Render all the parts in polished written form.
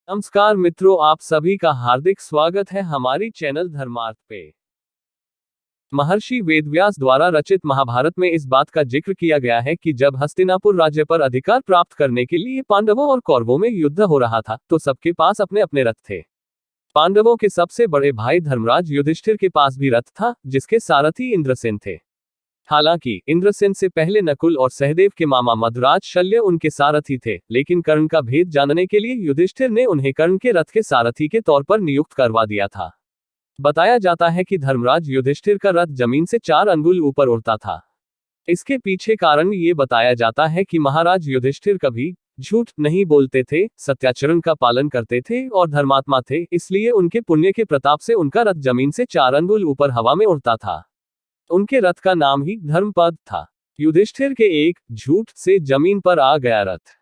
नमस्कार मित्रों, आप सभी का हार्दिक स्वागत है हमारी चैनल धर्मार्थ पे। महर्षि वेदव्यास द्वारा रचित महाभारत में इस बात का जिक्र किया गया है कि जब हस्तिनापुर राज्य पर अधिकार प्राप्त करने के लिए पांडवों और कौरवों में युद्ध हो रहा था, तो सबके पास अपने अपने रथ थे। पांडवों के सबसे बड़े भाई धर्मराज युधिष्ठिर के पास भी रथ था, जिसके सारथी इंद्रसेन थे। हालांकि इंद्रसेन से पहले नकुल और सहदेव के मामा मद्राज शल्य उनके सारथी थे, लेकिन कर्ण का भेद जानने के लिए युधिष्ठिर ने उन्हें कर्ण के रथ के सारथी के तौर पर नियुक्त करवा दिया था। बताया जाता है कि धर्मराज युधिष्ठिर का रथ जमीन से 4 अंगुल ऊपर उड़ता था। इसके पीछे कारण ये बताया जाता है कि महाराज युधिष्ठिर कभी झूठ नहीं बोलते थे, सत्याचरण का पालन करते थे और धर्मात्मा थे, इसलिए उनके पुण्य के प्रताप से उनका रथ जमीन से 4 अंगुल ऊपर हवा में उड़ता था। उनके रथ का नाम ही धर्मपद था। युधिष्ठिर के एक झूठ से जमीन पर आ गया रथ।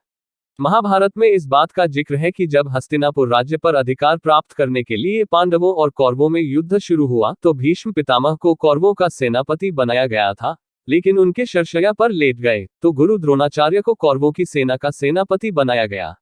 महाभारत में इस बात का जिक्र है कि जब हस्तिनापुर राज्य पर अधिकार प्राप्त करने के लिए पांडवों और कौरवों में युद्ध शुरू हुआ, तो भीष्म पितामह को कौरवों का सेनापति बनाया गया था, लेकिन उनके शरशय्या पर लेट गए, तो गुरु द्रोणाचार्य को कौरवों की सेना का सेनापति बनाया गया।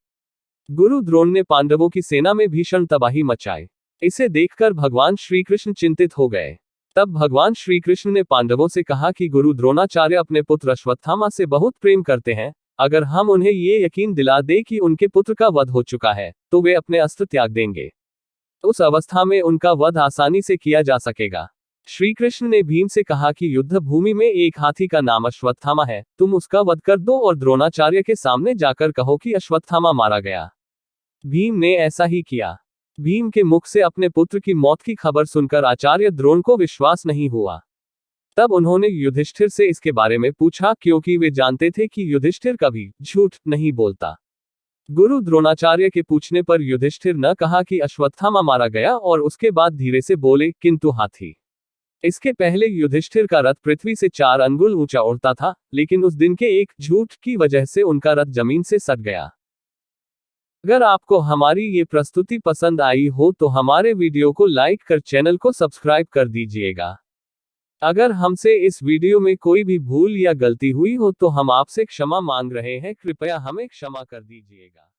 गुरु द्रोण ने पांडवों की सेना में भीषण तबाही मचाई। इसे देखकर भगवान श्री कृष्ण चिंतित हो गए। तब भगवान श्री कृष्ण ने पांडवों से कहा कि गुरु द्रोणाचार्य अपने पुत्र अश्वत्थामा से बहुत प्रेम करते हैं। अगर हम उन्हें ये यकीन दिला दे कि उनके पुत्र का वध हो चुका है, तो वे अपने अस्त्र त्याग देंगे। उस अवस्था में उनका वध आसानी से किया जा सकेगा। श्री कृष्ण ने भीम से कहा कि युद्ध भूमि में एक हाथी का नाम अश्वत्थामा है, तुम उसका वध कर दो और द्रोणाचार्य के सामने जाकर कहो कि अश्वत्थामा मारा गया। भीम ने ऐसा ही किया। भीम के मुख से अपने पुत्र की मौत की खबर सुनकर आचार्य द्रोण को विश्वास नहीं हुआ। तब उन्होंने युधिष्ठिर से इसके बारे में पूछा, क्योंकि वे जानते थे कि युधिष्ठिर कभी झूठ नहीं बोलता। गुरु द्रोणाचार्य के पूछने पर युधिष्ठिर न कहा कि अश्वत्थामा मारा गया और उसके बाद धीरे से बोले, किंतु हाथी। इसके पहले युधिष्ठिर का रथ पृथ्वी से 4 अंगुल ऊंचा उड़ता था, लेकिन उस दिन के एक झूठ की वजह से उनका रथ जमीन से सट गया। अगर आपको हमारी ये प्रस्तुति पसंद आई हो तो हमारे वीडियो को लाइक कर चैनल को सब्सक्राइब कर दीजिएगा। अगर हमसे इस वीडियो में कोई भी भूल या गलती हुई हो तो हम आपसे क्षमा मांग रहे हैं, कृपया हमें क्षमा कर दीजिएगा।